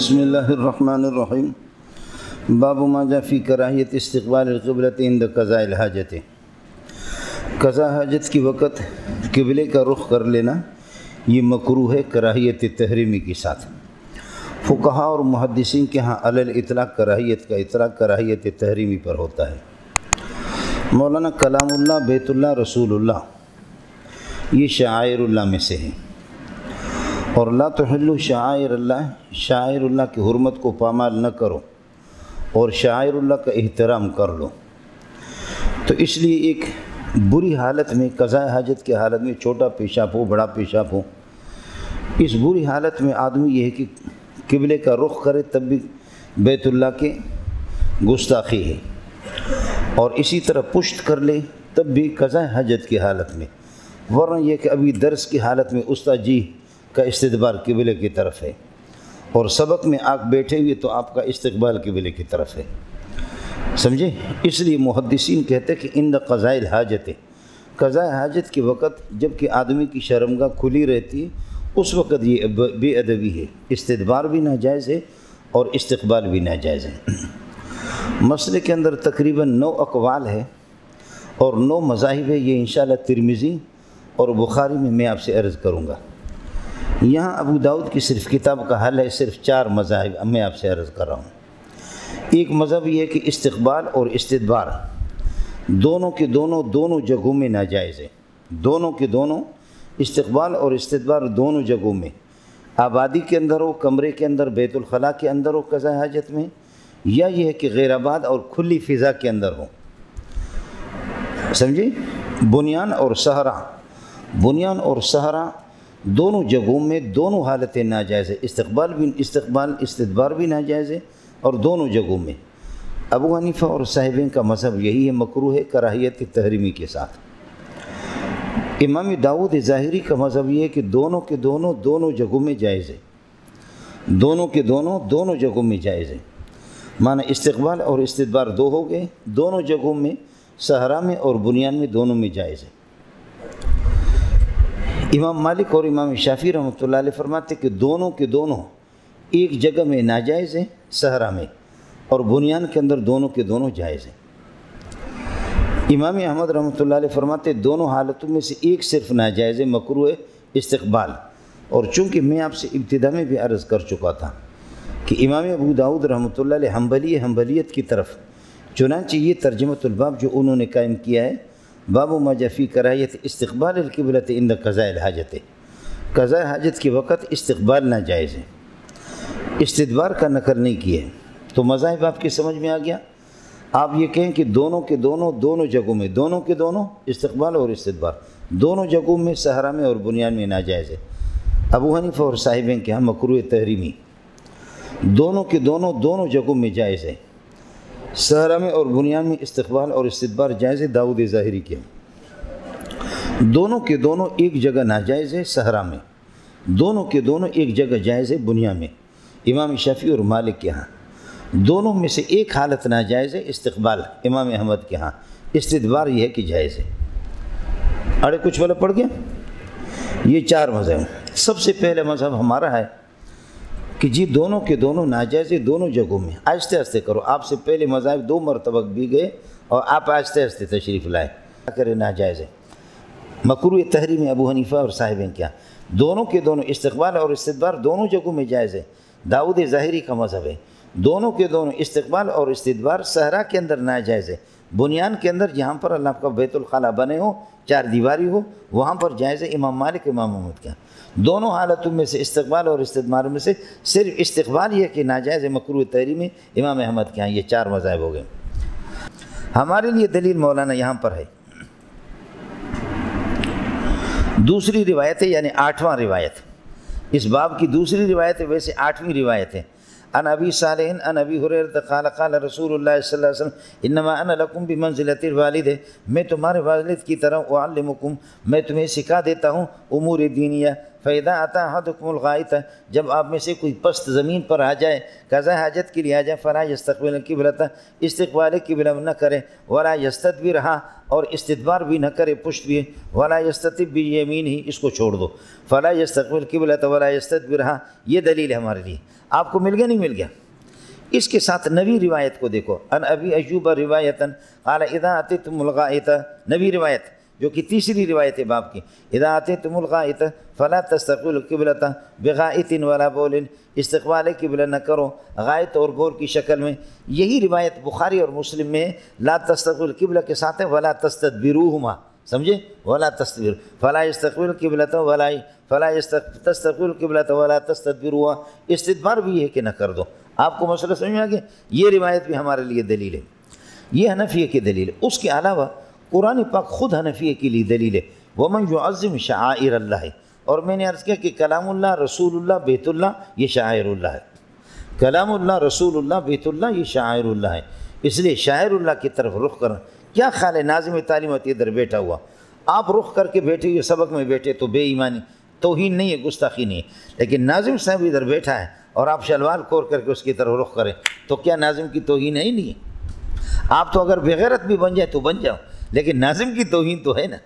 بسم اللہ الرحمن الرحیم۔ باب ما جاء فی کراہیت استقبال القبلۃ عند قضاء الحاجت۔ قضاء حاجت کی وقت قبلے کا رخ کر لینا یہ مکروہ ہے کراہیت تحریمی کے ساتھ۔ فقہاء اور محدثین کے ہاں علی الاطلاق کراہیت کا اطلاق کراہیت تحریمی پر ہوتا ہے۔ مولانا کلام اللہ، بیت اللہ، رسول اللہ یہ شعائر اللہ میں سے ہے، اور لا تحلوا شعائر اللہ، شعائر اللہ کی حرمت کو پامال نہ کرو اور شعائر اللہ کا احترام کر لو۔ تو اس لیے ایک بری حالت میں، قضاء حاجت کی حالت میں، چھوٹا پیشاب ہو بڑا پیشاب ہو، اس بری حالت میں آدمی یہ ہے کہ قبلے کا رخ کرے تب بھی بیت اللہ کے گستاخی ہے، اور اسی طرح پشت کر لے تب بھی قضاء حاجت کی حالت میں، ورنہ یہ کہ ابھی درس کی حالت میں استاد جی کا استدبار قبلے کی طرف ہے، اور سبق میں آپ بیٹھے ہوئے تو آپ کا استقبال قبلے کی طرف ہے، سمجھے؟ اس لیے محدثین کہتے ہیں کہ عند قضاء الحاجت، قضاء حاجت کے وقت جب کہ آدمی کی شرمگاہ کھلی رہتی ہے اس وقت یہ بے ادبی ہے، استدبار بھی ناجائز ہے اور استقبال بھی ناجائز ہے۔ مسئلے کے اندر تقریباً 9 اقوال ہے اور 9 مذاہب ہے، یہ انشاءاللہ ترمذی اور بخاری میں آپ سے عرض کروں گا۔ یہاں ابو داؤد کی صرف کتاب کا حل ہے، صرف 4 مذاہب میں آپ سے عرض کر رہا ہوں۔ ایک مذہب یہ ہے کہ استقبال اور استدبار دونوں کے دونوں جگہوں میں ناجائز ہے، دونوں کے دونوں، استقبال اور استدبار دونوں جگہوں میں، آبادی کے اندر ہو، کمرے کے اندر، بیت الخلاء کے اندر ہو قضاء حاجت میں، یا یہ ہے کہ غیر آباد اور کھلی فضا کے اندر ہو، سمجھے؟ بنیان اور صحرا دونوں جگہوں میں دونوں حالتیں ناجائز ہے، استدبار بھی ناجائز ہے، اور دونوں جگہوں میں۔ ابو حنیفہ اور صاحبین کا مذہب یہی ہے، مکروہ ہے کراہیت تحریمی کے ساتھ۔ امام داؤد ظاہری کا مذہب یہ ہے کہ دونوں کے دونوں جگہوں میں جائز ہے، دونوں کے دونوں جگہوں میں جائز ہے، معنی استقبال اور استدبار 2 ہو گئے، دونوں جگہوں میں، صحرا میں اور بنیان میں، دونوں میں جائز ہے۔ امام مالک اور امام شافعی رحمۃ اللہ علیہ فرماتے کہ دونوں کے دونوں ایک جگہ میں ناجائز ہیں، صحرا میں، اور بنیان کے اندر دونوں کے دونوں جائز ہیں۔ امام احمد رحمۃ اللہ علیہ فرماتے دونوں حالتوں میں سے ایک صرف ناجائز ہے، مکروہ ہے استقبال، اور چونکہ میں آپ سے ابتدا میں بھی عرض کر چکا تھا کہ امام ابو داؤد رحمۃ اللہ علیہ حنبلیت کی طرف، چنانچہ یہ ترجمۃ الباب جو انہوں نے قائم کیا ہے، باب ما جاء فی کراہیت استقبال القبلۃ عند قضاء الحاجت، قضاء حاجت کے وقت استقبال ناجائز ہے، استدبار کا نقل نہیں کیا ہے۔ تو مذاہب آپ کی سمجھ میں آ گیا۔ آپ یہ کہیں کہ دونوں کے دونوں جگہوں میں، دونوں کے دونوں، استقبال اور استدبار دونوں جگہوں میں، صحرا میں اور بنیان میں ناجائز ہے۔ ابو حنیفہ اور صاحبین کے ہاں مکروہ تحریمی، دونوں کے دونوں جگہوں میں جائز ہے، صحرا میں اور بنیان میں استقبال اور استدبار جائز ہے۔ داؤد ظاہری کے دونوں کے دونوں ایک جگہ ناجائز ہے، صحرا میں، دونوں کے دونوں ایک جگہ جائز ہے، بنیان میں۔ امام شافعی اور مالک کے ہاں دونوں میں سے ایک حالت ناجائز ہے، استقبال۔ امام احمد کے ہاں استدبار یہ ہے کہ جائز ہے۔ اڑے کچھ والا پڑ گیا؟ یہ 4 مذہب۔ سب سے پہلے مذہب ہمارا ہے کہ جی دونوں کے دونوں ناجائز ہے، دونوں جگہوں میں۔ آہستہ آہستہ کرو، آپ سے پہلے مذاہب 2 مرتبہ بھی گئے اور آپ آہستہ آہستہ تشریف لائے، کیا کرے؟ ناجائز ہے، مکروہ تحریم ابو حنیفہ اور صاحبین کیا، دونوں کے دونوں استقبال اور استدبار دونوں جگہوں میں جائز ہے۔ داؤد ظاہری کا مذہب ہے دونوں کے دونوں استقبال اور استدبار صحرا کے اندر ناجائز ہے، بنیان کے اندر جہاں پر اللہ کا بیت الخلاء بنے ہو، 4 دیواری ہو، وہاں پر جائز ہے۔ امام مالک، امام احمد کیا، دونوں حالتوں میں سے، استقبال اور استدبار میں سے صرف استقبال یہ کہ ناجائز ہے، مکروہ تحریمی امام احمد کے ہاں۔ یہ 4 مذاہب ہو گئے۔ ہمارے لیے دلیل مولانا یہاں پر ہے، دوسری روایت ہے، یعنی 8واں روایت، اس باب کی دوسری روایت ہے، ویسے 8ویں روایت ہے۔ عن ابی صالح عن ابی ہریرہ قال قال رسول اللہ صلی اللہ علیہ وسلم انما انا لکم بمنزلۃ الوالد، میں تمہارے والد کی طرح، اعلمکم، میں تمہیں سکھا دیتا ہوں، امور دینیہ، فَإِذَا أَتَى أَحَدُكُمُ الْغَائِطَ جب آپ میں سے کوئی پست زمین پر آ جائے، قضاء حاجت کے لیے آ جائے، فَلَا يَسْتَقْبِلَ الْقِبْلَةَ استقبال قبلہ نہ کرے، وَلَا يَسْتَدْبِرْهَا اور استدبار بھی نہ کرے، پشت بھی، وَلَا يَسْتَتِبْ بِيَمِينِهِ اس کو چھوڑ دو، فَلَا يَسْتَقْبِلَ الْقِبْلَةَ وَلَا يَسْتَدْبِرْهَا یہ دلیل ہے ہمارے لیے۔ آپ کو مل گیا نہیں مل گیا؟ اس کے ساتھ نبی روایت کو دیکھو، ان ابی ایوب روایتاً قال اذا اتیتم الغائط، نبی روایت جو کہ تیسری روایت ہے باب کی، اذا اتیتم الغائط فلا تستقبلوا القبلۃ بغائط ولا بول، استقبال قبلہ نہ کرو غائط اور بول کی شکل میں۔ یہی روایت بخاری اور مسلم میں لا تستقبلوا القبلہ کے ساتھ ہے ولا تستدبروہما، سمجھے؟ ولا تستدبر فلا يستقبل القبلۃ ولا فلا تستقبل القبلۃ ولا تستدبروها، استدبار بھی ہے کہ نہ کر دو۔ آپ کو مسئلہ سمجھ میں آ گیا؟ یہ روایت بھی ہمارے لیے دلیل ہے، یہ حنفیہ کی دلیل ہے۔ اس کے علاوہ قرآن پاک خود حنفیہ کے لیے دلیل ہے، وَمَنْ يُعَظِّمْ شَعَائِرَ اللَّهِ، اور میں نے عرض کیا کہ کلام اللہ، رسول اللہ، بیت اللہ یہ شعائر اللہ ہے۔ کلام اللہ، رسول اللہ، بیت اللہ یہ شعائر اللہ ہے، اس لیے شاعر اللہ کی طرف رخ کرنا۔ کیا خیال ہے ناظم تعلیمات ادھر بیٹھا ہوا، آپ رخ کر کے بیٹھے ہوئے سبق میں بیٹھے تو بے ایمانی توہین نہیں ہے، گستاخی نہیں ہے، لیکن ناظم صاحب ادھر بیٹھا ہے اور آپ شلوار کھول کر کے اس کی طرف رخ کریں تو کیا ناظم کی توہین ہے ہی نہیں ہے؟ آپ تو اگر بغیرت بھی بن جائے تو بن جاؤ، لیکن ناظم کی توہین تو ہے نا۔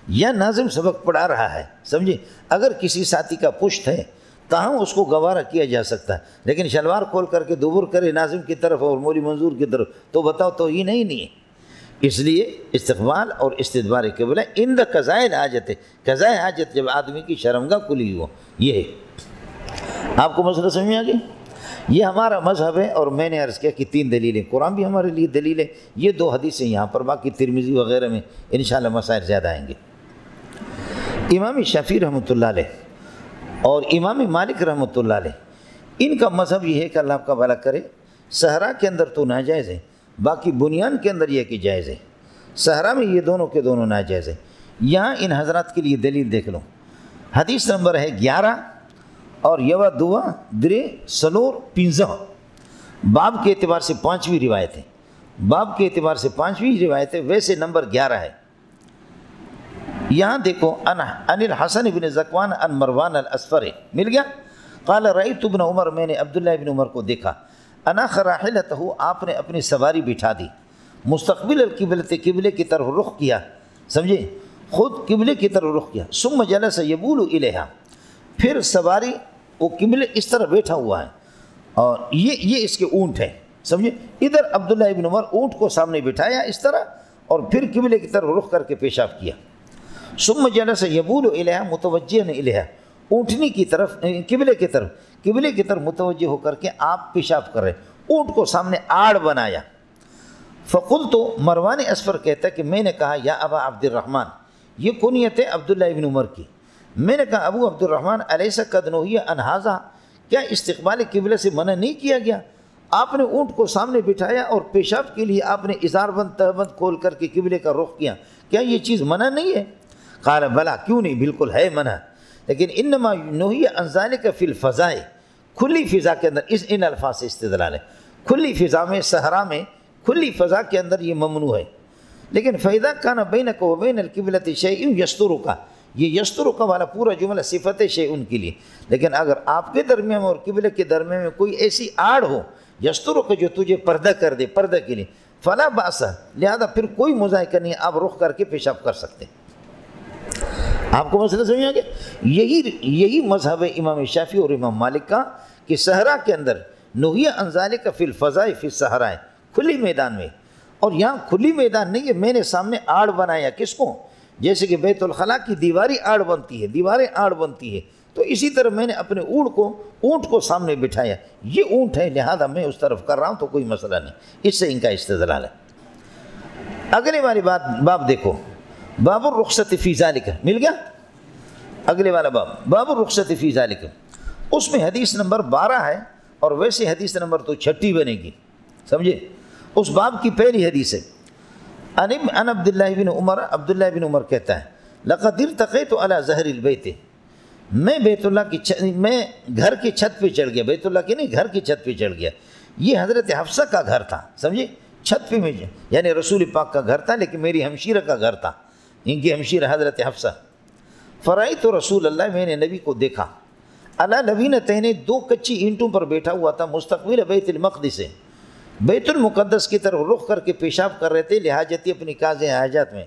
یا ناظم سبق پڑھا رہا ہے، سمجھے؟ اگر کسی ساتھی کا پشت ہے تاہم اس کو گوارہ کیا جا سکتا ہے، لیکن شلوار کھول کر کے دبر کرے ناظم کی طرف اور مولی منظور کی طرف تو بتاؤ توہین ہے ہی نہیں ہے۔ اس لیے استقبال اور استدبار قبلہ عند قضاء الحاجت ہے، قضاء حاجت جب آدمی کی شرمگاہ کھلی ہو، یہ ہے۔ آپ کو مسئلہ سمجھ میں آ گیا؟ یہ ہمارا مذہب ہے، اور میں نے عرض کیا کہ 3 دلیلیں، قرآن بھی ہمارے لیے دلیل ہے، یہ 2 حدیثیں یہاں پر، باقی ترمذی وغیرہ میں انشاءاللہ مسائل زیادہ آئیں گے۔ امام شافعی رحمۃ اللہ علیہ اور امام مالک رحمۃ اللہ علیہ، ان کا مذہب یہ ہے کہ اللہ آپ کا بھلا کرے، صحرا کے اندر تو ناجائز ہے، باقی بنیان کے اندر یہ کہ جائز ہے، صحرا میں یہ دونوں کے دونوں ناجائز ہے۔ یہاں ان حضرات کے لیے دلیل دیکھ لو، حدیث نمبر ہے 11 اور یوا دوا درے سلور 15، باب کے اعتبار سے 5ویں روایت ہے، باب کے اعتبار سے 5ویں روایت ہے، ویسے نمبر 11 ہے۔ یہاں دیکھو ان الحسن بن ذکوان ان مروان الاسفر، مل گیا؟ قال رأیت ابن عمر، میں نے عبداللہ ابن عمر کو دیکھا، اناخ راحلتہ، آپ نے اپنی سواری بٹھا دی، مستقبل القبلۃ، قبلے کی طرف رخ کیا، سمجھے؟ خود قبلے کی طرف رخ کیا، ثم جلس یبول الیہا، پھر سواری وہ قبلے اس طرح بیٹھا ہوا ہے، اور یہ اس کے اونٹ ہے، سمجھے؟ ادھر عبداللہ ابن عمر اونٹ کو سامنے بٹھایا اس طرح، اور پھر قبلے کی طرف رخ کر کے پیشاب کیا۔ ثم جلس یبول الیہا متوجہا الیہا، اونٹنی کی طرف، قبلے کی طرف متوجہ ہو کر کے آپ پیشاب کر رہے، اونٹ کو سامنے آڑ بنایا۔ فقلت، مروان اسفر کہتا ہے کہ میں نے کہا یا ابا عبد الرحمن، یہ کنیت ہے عبداللہ ابن عمر کی، میں نے کہا ابو عبد الرحمن الیس قد نہی عن ھذا، کیا استقبال قبلہ سے منع نہیں کیا گیا؟ آپ نے اونٹ کو سامنے بٹھایا اور پیشاب کے لیے آپ نے ازار بند تہبند کھول کر کے قبلے کا رخ کیا، کیا یہ چیز منع نہیں ہے؟ قال بلا، کیوں نہیں، بالکل ہے منع، لیکن انما نہی عن ذلک فی الفضاء، کھلی فضا کے اندر، ان الفاظ سے استدلال ہے، کھلی فضا میں، صحرا میں، کھلی فضا کے اندر یہ ممنوع ہے۔ لیکن فَإِذَا كَانَ بَيْنَكَ وَبَيْنَ الْقِبْلَةِ شَيْءٌ يَسْتُرُكَ، یہ یسترک والا پورا جملہ صفت شیء کے لیے، لیکن اگر آپ کے درمیان اور قبلے کے درمیان میں کوئی ایسی آڑ ہو، یسترک جو تجھے پردہ کر دے، پردہ کے لیے، فلا باس، لہذا پھر کوئی مذائقہ نہیں، آپ رخ کر کے پیشاب کر سکتے۔ آپ کو مسئلہ سمجھ آ گیا؟ یہی مذہب ہے امام شافعی اور امام مالک کا، کہ صحرا کے اندر نہی عن ذلک فی الفضاء فی الصحراء، کھلی میدان میں، اور یہاں کھلی میدان نہیں ہے، میں نے سامنے آڑ بنایا، کس کو؟ جیسے کہ بیت الخلاء کی دیواری آڑ بنتی ہے، دیواریں آڑ بنتی ہے، تو اسی طرح میں نے اپنے اونٹ کو سامنے بٹھایا، یہ اونٹ ہے لہذا میں اس طرف کر رہا ہوں، تو کوئی مسئلہ نہیں، اس سے ان کا استدلال ہے۔ اگلے والی باب دیکھو، باب الرخصت فی ذالک، مل گیا؟ اگلے والا باب الرخصت فی ذالک، اس میں حدیث نمبر 12 ہے، اور ویسے حدیث نمبر تو 6 بنے گی، سمجھے؟ اس باب کی پہلی حدیث ہے، ان عبداللہ بن عمر، عبداللہ بن عمر کہتا ہے، لقد ارتقیت علی ظہر البیت، میں بیت اللہ کی میں گھر کی چھت پہ چڑھ گیا، بیت اللہ کی نہیں، گھر کی چھت پہ چڑھ گیا۔ یہ حضرت حفصہ کا گھر تھا، سمجھے؟ چھت پہ میں، یعنی رسول پاک کا گھر تھا، لیکن میری ہمشیرہ کا گھر تھا، ان کی ہمشیرہ حضرت حفصہ۔ فرائیت رسول اللہ، میں نے نبی کو دیکھا، علی لبینتین، دو کچی اینٹوں پر بیٹھا ہوا تھا، مستقبل بیت المقدس سے، بیت المقدس کی طرف رخ کر کے پیشاب کر رہے تھے، لحاجتی، اپنی قاضی حاجات میں۔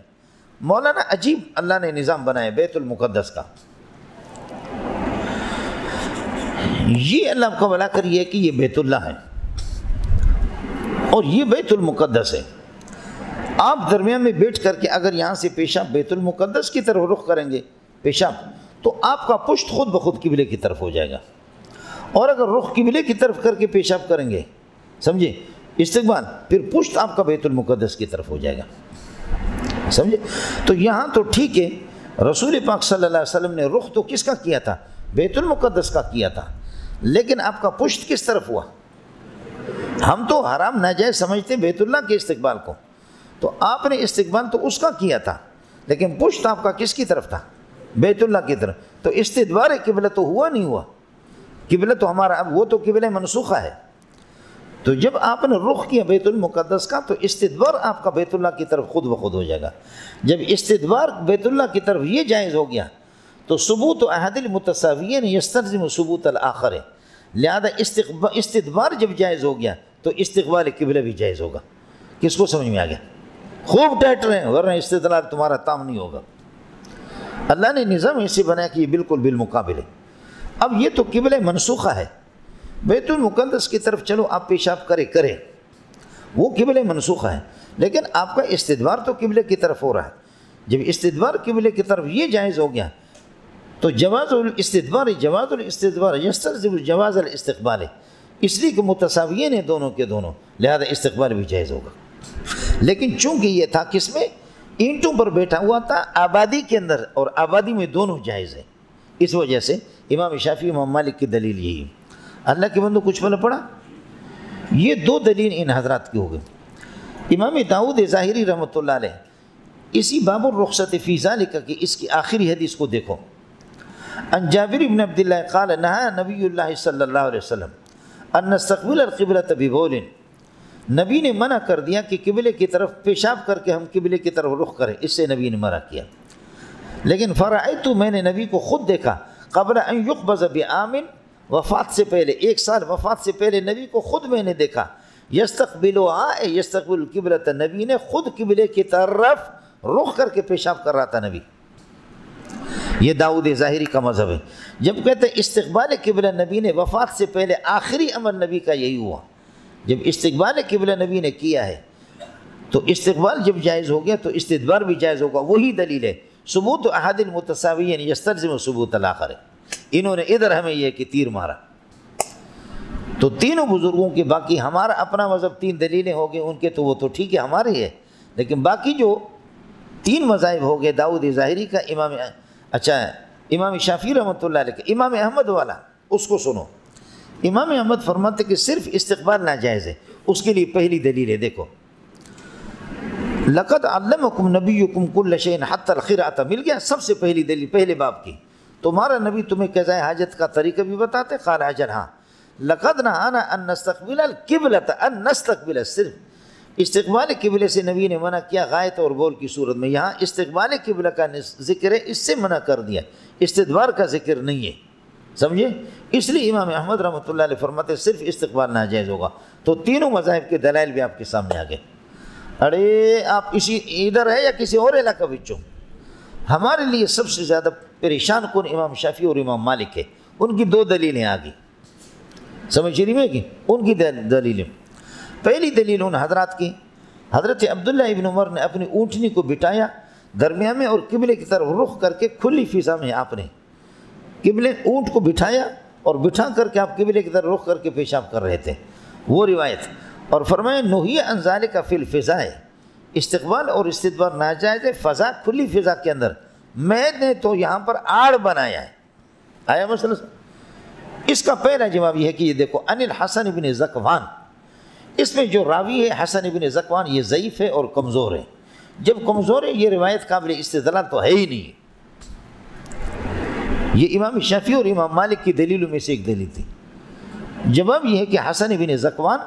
مولانا عجیب اللہ نے نظام بنایا بیت المقدس کا، یہ اللہ کا بلا کریے کہ یہ بیت اللہ ہے اور یہ بیت المقدس ہے۔ آپ درمیان میں بیٹھ کر کے اگر یہاں سے پیشاب بیت المقدس کی طرف رخ کریں گے پیشاب، تو آپ کا پشت خود بخود قبلے کی طرف ہو جائے گا، اور اگر رخ قبلے کی طرف کر کے پیشاب کریں گے، سمجھے، استقبال، پھر پشت آپ کا بیت المقدس کی طرف ہو جائے گا، سمجھے۔ تو یہاں تو ٹھیک ہے، رسول پاک صلی اللہ علیہ وسلم نے رخ تو کس کا کیا تھا؟ بیت المقدس کا کیا تھا، لیکن آپ کا پشت کس طرف ہوا؟ ہم تو حرام ناجائز سمجھتے بیت اللہ کے استقبال کو، تو آپ نے استقبال تو اس کا کیا تھا، لیکن پشت آپ کا کس کی طرف تھا؟ بیت اللہ کی طرف۔ تو استدبار قبلہ تو ہوا نہیں ہوا، قبلہ تو ہمارا اب وہ تو قبلہ منسوخہ ہے۔ تو جب آپ نے رخ کیا بیت المقدس کا، تو استدبار آپ کا بیت اللہ کی طرف خود بخود ہو جائے گا۔ جب استدبار بیت اللہ کی طرف یہ جائز ہو گیا تو ثبوت احد المتساویین یستلزم ثبوت الآخر ہے، لہذا استدبار جب جائز ہو گیا تو استقبال قبلہ بھی جائز ہوگا۔ کس کو سمجھ میں آ گیا؟ خوب ٹہٹ رہے ہیں، ورنہ استدلال تمہارا تام نہیں ہوگا۔ اللہ نے نظام ایسے بنایا کہ یہ بالکل بالمقابل ہے۔ اب یہ تو قبلہ منسوخہ ہے، بیت المقدس کی طرف چلو آپ پیشاب کرے، وہ قبلہ منسوخہ ہے، لیکن آپ کا استدبار تو قبلے کی طرف ہو رہا ہے۔ جب استدبار قبلے کی طرف یہ جائز ہو گیا تو جواز الاستدبار یستلزم جواز الاستقبال، اس لیے کہ متساویین ہیں دونوں کے دونوں، لہذا استقبال بھی جائز ہوگا۔ لیکن چونکہ یہ تھا کس میں؟ اینٹوں پر بیٹھا ہوا تھا آبادی کے اندر، اور آبادی میں دونوں جائز ہیں، اس وجہ سے امام شافعی امام مالک کی دلیل یہی ہے۔ اللہ کے بندو کچھ پہلے پڑھا، یہ دو دلیل ان حضرات کی ہو گئی۔ امام داؤد ظاہری رحمۃ اللہ علیہ اسی باب الرخصت فی ذالک کی اس کی آخری حدیث کو دیکھو، ان جابر بن عبداللہ قال نہا نبی اللہ صلی اللہ علیہ وسلم ان نستقبل القبلۃ ببول، نبی نے منع کر دیا کہ قبلے کی طرف پیشاب کر کے ہم قبلے کی طرف رخ کریں، اس سے نبی نے منع کیا۔ لیکن فرأیت، میں نے نبی کو خود دیکھا، قبل ان یقبض بعام، وفات سے پہلے، 1 سال وفات سے پہلے نبی کو خود میں نے دیکھا، یستقبل القبلۃ، نبی نے خود قبلے کی طرف رخ کر کے پیشاب کر رہا تھا نبی۔ یہ داؤد ظاہری کا مذہب ہے۔ جب کہتے ہیں استقبال قبلہ، نبی نے وفات سے پہلے آخری عمل نبی کا یہی ہوا، جب استقبال قبلہ نبی نے کیا ہے تو استقبال جب جائز ہو گیا تو استدبار بھی جائز ہوگا۔ وہی دلیل ہے ثبوت احد المتساویین یستلزم ثبوت الآخر۔ انہوں نے ادھر ہمیں یہ کہ تیر مارا، تو تینوں بزرگوں کے، باقی ہمارا اپنا مذہب 3 دلیلیں ہو گئے، ان کے تو وہ تو ٹھیک ہے ہمارے ہے، لیکن باقی جو 3 مذاہب ہو گئے، داؤد ظاہری کا، امام شافعی رحمۃ اللہ علیہ کا، امام احمد والا، اس کو سنو۔ امام احمد فرماتے کہ صرف استقبال ناجائز ہے، اس کے لیے پہلی دلیل ہے، دیکھو، لقد علمکم نبیکم کل شیء حتی الخرعۃ، مل گیا سب سے پہلی دلیل پہلے باب کی، تمہارا نبی تمہیں قضاء حاجت کا طریقہ بھی بتاتے؟ قال اجل، ہاں۔ لقد نہانا ان نستقبل القبلۃ، ان نستقبل، صرف استقبال قبلے سے نبی نے منع کیا غائط اور بول کی صورت میں، یہاں استقبال قبلہ کا ذکر ہے، اس سے منع کر دیا، استدبار کا ذکر نہیں ہے، سمجھے؟ اس لیے امام احمد رحمۃ اللہ علیہ فرماتے صرف استقبال ناجائز ہوگا۔ تو تینوں مذاہب کے دلائل بھی آپ کے سامنے آ گئے۔ ارے آپ اسی ادھر ہے یا کسی اور علاقہ بچوں، ہمارے لیے سب سے زیادہ پریشان کن امام شافعی اور امام مالک ہے، ان کی 2 دلیلیں آ گئی، سمجھ رہی میں کہ ان کی دلیلیں۔ پہلی دلیل ان حضرات کی، حضرت عبداللہ ابن عمر نے اپنی اونٹنی کو بٹھایا درمیان میں اور قبلے کی طرف رخ کر کے کھلی فضا میں آپ نے قبلے اونٹ کو بٹھایا اور بٹھا کر کے آپ قبلے کی طرف رخ کر کے پیشاب کر رہے تھے، وہ روایت۔ اور فرمایا نہی عن ذالک فی الفضاء، استقبال اور استدبار ناجائز ہے فضا، کھلی فضا کے اندر، میں نے تو یہاں پر آڑ بنایا ہے۔ آیا مسئلہ؟ اس کا پہلا جواب یہ ہے کہ یہ دیکھو، ان الحسن بن ذکوان، اس میں جو راوی ہے حسن بن ذکوان یہ ضعیف ہے اور کمزور ہے۔ جب کمزور ہے یہ روایت قابل استدلال تو ہے ہی نہیں۔ یہ امام شافعی اور امام مالک کی دلیلوں میں سے ایک دلیل تھی۔ جواب یہ ہے کہ حسن بن ذکوان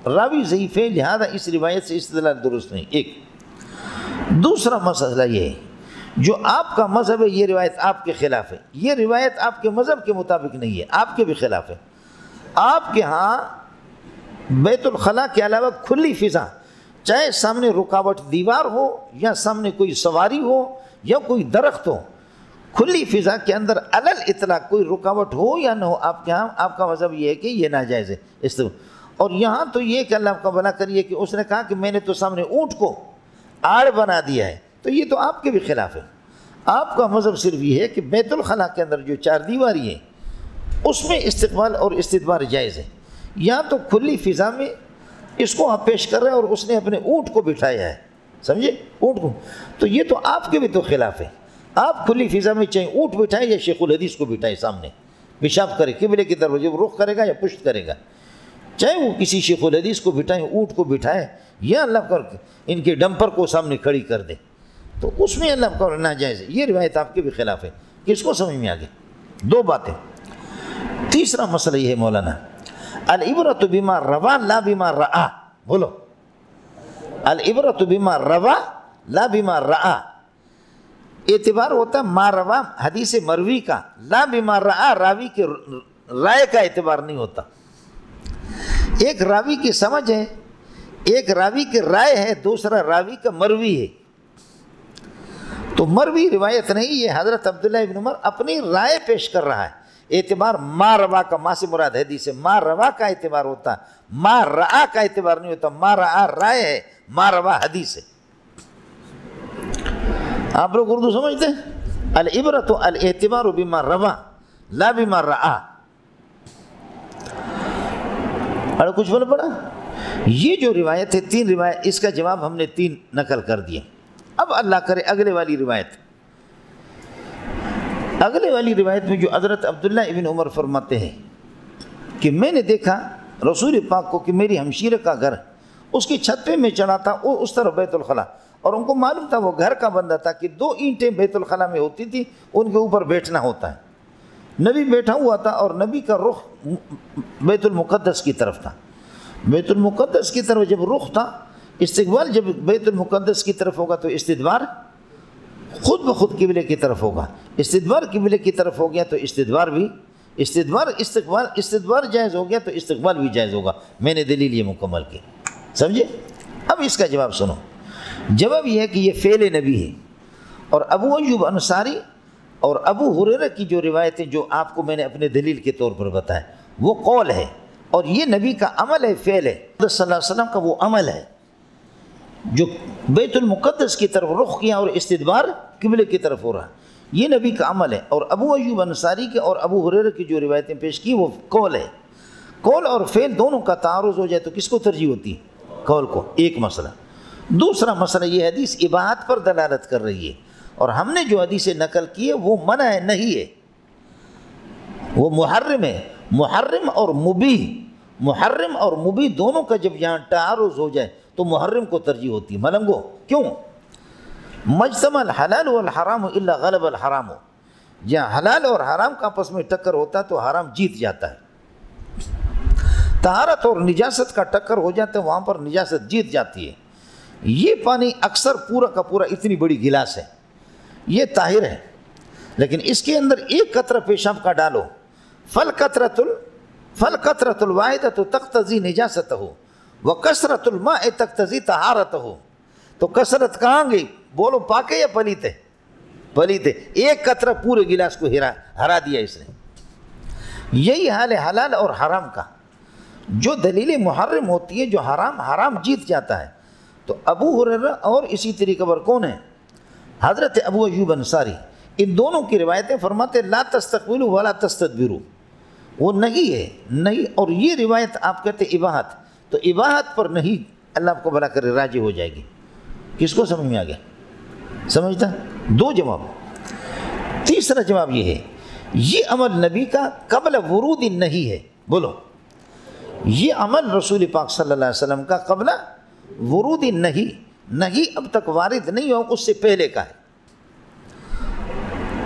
راوی ضعیف ہے، لہذا اس روایت سے استدلال درست نہیں۔ ایک دوسرا مسئلہ یہ ہے جو آپ کا مذہب ہے یہ روایت آپ کے خلاف ہے، یہ روایت آپ کے مذہب کے مطابق نہیں ہے، آپ کے بھی خلاف ہے۔ آپ کے ہاں بیت الخلاء کے علاوہ کھلی فضا، چاہے سامنے رکاوٹ دیوار ہو یا سامنے کوئی سواری ہو یا کوئی درخت ہو، کھلی فضا کے اندر علل اطلاق کوئی رکاوٹ ہو یا نہ ہو، آپ کے ہاں آپ کا مذہب یہ ہے کہ یہ ناجائز ہے۔ اور یہاں تو یہ کہ اللہ آپ کا بھلا کریے کہ اس نے کہا کہ میں نے تو سامنے اونٹ کو آڑ بنا دیا ہے، تو یہ تو آپ کے بھی خلاف ہے۔ آپ کا مذہب صرف یہ ہے کہ بیت الخلاء کے اندر جو چار دیواری ہے اس میں استقبال اور استدبار جائز ہے، یہاں تو کھلی فضا میں اس کو آپ پیش کر رہے ہیں اور اس نے اپنے اونٹ کو بٹھایا ہے، سمجھے، اونٹ کو، تو یہ تو آپ کے بھی تو خلاف ہے۔ آپ کھلی فضا میں چاہے اونٹ بٹھائے یا شیخ الحدیث کو بٹھائے سامنے، پیشاب کرے قبلے کی طرف جب رخ کرے گا یا پشت کرے گا، چاہے وہ کسی شیخ الحدیث کو بٹھائے، اونٹ کو بٹھائے یا اللہ کر ان کے ڈمپر کو سامنے کھڑی کر دے، تو اس میں اللہ کا ناجائز ہے۔ یہ روایت آپ کے بھی خلاف ہے۔ کس کو سمجھ میں آگے؟ دو باتیں۔ تیسرا مسئلہ یہ ہے مولانا، العبرۃ بما روا لا بما رآ، بولو، العبرۃ بما روا لا بما رآ، اعتبار ہوتا ہے ما روا حدیث مروی کا، لا بما رآ راوی کے رائے کا اعتبار نہیں ہوتا۔ ایک راوی کی سمجھ ہے، ایک راوی کی رائے ہے، دوسرا راوی کا مروی ہے۔ تو مروی روایت نہیں، یہ حضرت عبداللہ ابن عمر اپنی رائے پیش کر رہا ہے۔ اعتبار ما روا کا، ما سے مراد حدیث ہے، ما روا کا اعتبار ہوتا ہے، ما رآ کا اعتبار نہیں ہوتا۔ ما رآ رائے ہے، ما روا حدیث ہے۔ آپ لوگ اردو سمجھتے ہیں؟ العبرۃ الاعتبار بما روا لا بما رآ۔ اور کچھ بول پڑا؟ یہ جو روایت ہے، تین روایت، اس کا جواب ہم نے تین نقل کر دیا۔ اب اللہ کرے اگلے والی روایت، اگلے والی روایت میں جو حضرت عبداللہ ابن عمر فرماتے ہیں کہ میں نے دیکھا رسول پاک کو کہ میری ہمشیرہ کا گھر، اس کی چھت پہ میں چڑھا تھا، وہ اس طرف بیت الخلاء، اور ان کو معلوم تھا وہ گھر کا بندہ تھا کہ 2 اینٹیں بیت الخلاء میں ہوتی تھی، ان کے اوپر بیٹھنا ہوتا ہے۔ نبی بیٹھا ہوا تھا اور نبی کا رخ بیت المقدس کی طرف تھا۔ بیت المقدس کی طرف جب رخ تھا، استقبال جب بیت المقدس کی طرف ہوگا تو استدبار خود بخود قبلے کی طرف ہوگا۔ استدبار قبلے کی طرف ہو گیا تو استدبار بھی، استدبار جائز ہو گیا تو استقبال بھی جائز ہوگا۔ میں نے دلیل یہ مکمل کی، سمجھے؟ اب اس کا جواب سنو۔ جواب یہ ہے کہ یہ فعل نبی ہے، اور ابو ایوب انصاری اور ابو ہریرہ کی جو روایتیں جو آپ کو میں نے اپنے دلیل کے طور پر بتایا وہ قول ہے، اور یہ نبی کا عمل ہے، فعل ہے، صلی اللہ علیہ وسلم کا وہ عمل ہے جو بیت المقدس کی طرف رخ کیا اور استدبار قبلے کی طرف ہو رہا، یہ نبی کا عمل ہے۔ اور ابو ایوب انصاری کے اور ابو ہریرہ کی جو روایتیں پیش کی وہ قول ہے۔ قول اور فعل دونوں کا تعارض ہو جائے تو کس کو ترجیح ہوتی ہے؟ قول کو، ایک مسئلہ۔ دوسرا مسئلہ، یہ حدیث اباحت پر دلالت کر رہی ہے، اور ہم نے جو حدیثیں نقل کی ہے وہ منع ہے، نہیں ہے، وہ محرم ہے۔ محرم اور مبیح، محرم اور مبیح دونوں کا جب یہاں تعارض ہو جائے تو محرم کو ترجیح ہوتی ہے۔ ملنگو کیوں؟ مجتمع الحلال والحرام الا غلب الحرام، جہاں حلال اور حرام کا آپس میں ٹکر ہوتا ہے تو حرام جیت جاتا ہے۔ طہارت اور نجاست کا ٹکر ہو جاتا ہے، وہاں پر نجاست جیت جاتی ہے۔ یہ پانی اکثر پورا کا پورا اتنی بڑی گلاس ہے، یہ طاہر ہے، لیکن اس کے اندر ایک قطرہ پیشاب کا ڈالو، فالقطرۃ الواحدۃ تقتضی نجاستہ وکثرۃ الماء تقتضی طہارتہ۔ تو کثرت کہاں گئی؟ بولو، پاک ہے یا پلیت ہے؟ پلیت ہے۔ ایک قطرہ پورے گلاس کو ہرا دیا اس نے۔ یہی حال ہے حلال اور حرام کا، جو دلیل محرم ہوتی ہے، جو حرام جیت جاتا ہے۔ تو ابو ہریرہ اور اسی طریقے پر کون ہے؟ حضرت ابو ایوب انصاری، ان دونوں کی روایتیں فرماتے لا تستقبلوا ولا تستدبروا، وہ نہیں ہے، نہیں۔ اور یہ روایت آپ کہتے اباحت، تو اباحت پر نہیں، اللہ آپ کو بھلا کرے، راجع ہو جائے گی۔ کس کو سمجھ میں آ گیا؟ سمجھتا؟ دو جواب۔ تیسرا جواب یہ ہے، یہ عمل نبی کا قبل ورود نہیں ہے، بولو، یہ عمل رسول پاک صلی اللہ علیہ وسلم کا قبل ورود نہیں اب تک وارد نہیں ہو، اس سے پہلے کا ہے۔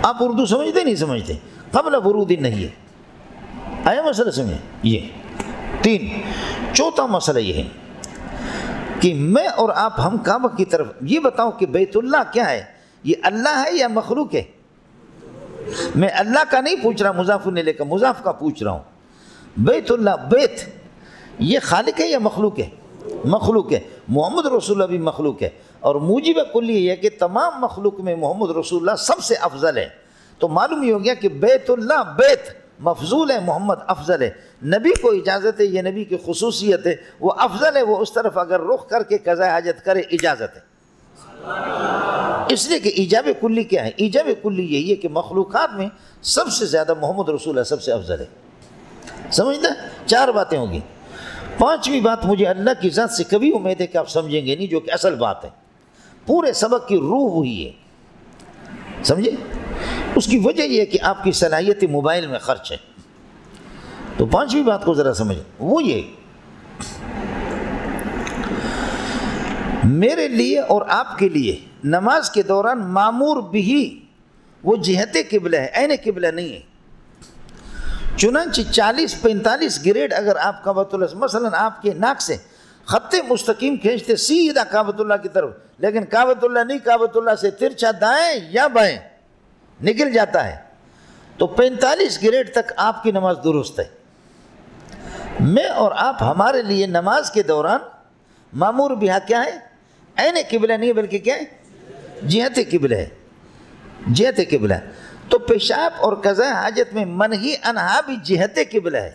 آپ اردو سمجھتے نہیں سمجھتے؟ قبل ورود نہیں ہے، آیا مسئلہ سمجھیں؟ یہ 3۔ چوتھا مسئلہ یہ ہے کہ میں اور آپ ہم کعبہ کی طرف، یہ بتاؤ کہ بیت اللہ کیا ہے؟ یہ اللہ ہے یا مخلوق ہے؟ میں اللہ کا نہیں پوچھ رہا مضاف الیہ کا، مضاف کا پوچھ رہا ہوں۔ بیت اللہ، بیت یہ خالق ہے یا مخلوق ہے؟ مخلوق ہے۔ محمد رسول اللہ بھی مخلوق ہے، اور موجب کلی یہ ہے کہ تمام مخلوق میں محمد رسول اللہ سب سے افضل ہے۔ تو معلوم یہ ہو گیا کہ بیت اللہ، بیت مفضول ہے، محمد افضل ہے۔ نبی کو اجازت ہے، یہ نبی کی خصوصیت ہے، وہ افضل ہے، وہ اس طرف اگر رخ کر کے قضاء حاجت کرے اجازت ہے۔ اس لیے کہ ایجاب کلی کیا ہے؟ ایجاب کلی یہی ہے کہ مخلوقات میں سب سے زیادہ محمد رسول اللہ سب سے افضل ہے۔ سمجھتا ہے؟ 4 باتیں ہوگی۔ 5ویں بات، مجھے اللہ کی ذات سے کبھی امید ہے کہ آپ سمجھیں گے نہیں، جو کہ اصل بات ہے، پورے سبق کی روح وہی ہے، سمجھے؟ اس کی وجہ یہ ہے کہ آپ کی صلاحیت موبائل میں خرچ ہے۔ تو 5ویں بات کو ذرا سمجھیں، وہ یہ میرے لیے اور آپ کے لیے نماز کے دوران معمور بھی وہ جہت قبلہ ہے، عین قبلہ نہیں ہے۔ چنانچہ 40-45 گریڈ اگر آپ کعبۃ اللہ، مثلا آپ کے ناک سے خط مستقیم کھینچتے سیدھا کعبۃ اللہ کی طرف، لیکن کعبۃ اللہ نہیں، کعبۃ اللہ سے ترچھا دائیں یا بائیں نکل جاتا ہے، تو 45 گریڈ تک آپ کی نماز درست ہے۔ میں اور آپ، ہمارے لیے نماز کے دوران معمور بہا کیا ہے؟ عین قبلہ نہیں بلکہ کیا ہے؟ جہت قبلہ ہے، جہت قبلہ۔ تو پیشاب اور قضاء حاجت میں منہی عنہا بھی جہت قبلہ ہے،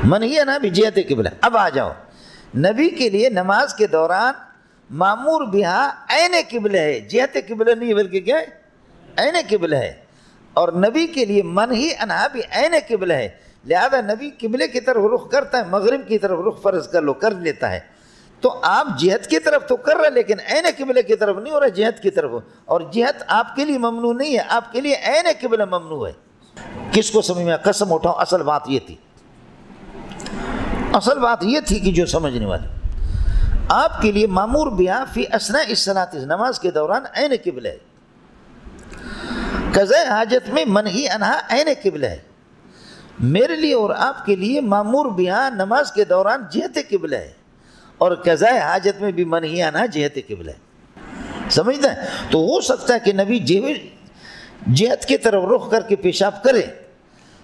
منہی عنہا بھی جہت قبلہ۔ اب آ جاؤ، نبی کے لیے نماز کے دوران معمور بہا عین قبلہ ہے، جہت قبلہ نہیں بلکہ کیا ہے؟ عین قبلہ ہے، اور نبی کے لیے منہی عنہا بھی عین قبلہ ہے۔ لہذا نبی قبلے کی طرف رخ کرتا ہے، مغرب کی طرف رخ فرض کر لو، کر لیتا ہے، تو آپ جہت کی طرف تو کر رہے لیکن عین قبلے کی طرف نہیں ہو رہا، جہت کی طرف ہو، اور جہت آپ کے لیے ممنوع نہیں ہے، آپ کے لیے عین قبلہ ممنوع ہے۔ کس کو سمجھ میں؟ قسم اٹھاؤ، اصل بات یہ تھی، اصل بات یہ تھی کہ جو سمجھنے والے، آپ کے لیے معمور بہا فی اثناء الصلاۃ، نماز کے دوران عین قبلہ ہے، قضاء حاجت میں منہی عنہا عین قبلہ ہے۔ میرے لیے اور آپ کے لیے معمور بہا نماز کے دوران جہت قبلہ ہے، اور قضاء حاجت میں بھی منہی عنہا جہت قبلہ ہے۔ سمجھتا ہے؟ تو ہو سکتا ہے کہ نبی جہت کی طرف رخ کر کے پیشاب کرے،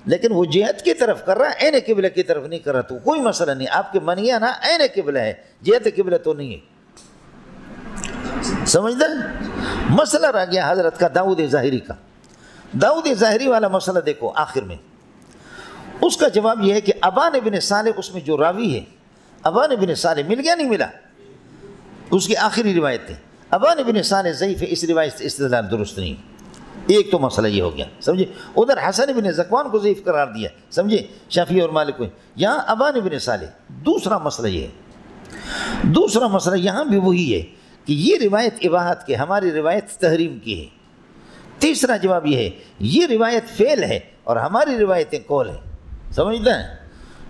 لیکن وہ جہت کی طرف کر رہا ہے، عین قبلہ کی طرف نہیں کر رہا، تو کوئی مسئلہ نہیں، آپ کے منہی عنہا عین قبلہ ہے، جہت قبلہ تو نہیں ہے۔ سمجھتا ہے؟ مسئلہ رہ گیا حضرت کا داؤد ظاہری کا۔ داؤد ظاہری والا مسئلہ دیکھو آخر میں، اس کا جواب یہ ہے کہ ابان ابن صالح اس میں جو راوی ہے، ابان ابن صالح مل گیا نہیں ملا، اس کی آخری روایت تھی، ابان ابن صالح ضعیف ہے، اس روایت سے استدلال درست نہیں۔ ایک تو مسئلہ یہ ہو گیا، سمجھے؟ ادھر حسن ابن ذکوان کو ضعیف قرار دیا، سمجھے؟ شافعی اور مالک کو، یہاں ابان ابن صالح۔ دوسرا مسئلہ یہ ہے، دوسرا مسئلہ یہاں بھی وہی ہے کہ یہ روایت اباحت کی، ہماری روایت تحریم کی ہے۔ تیسرا جواب یہ ہے، یہ روایت فعل ہے اور ہماری روایتیں قول ہے۔ سمجھتا ہے؟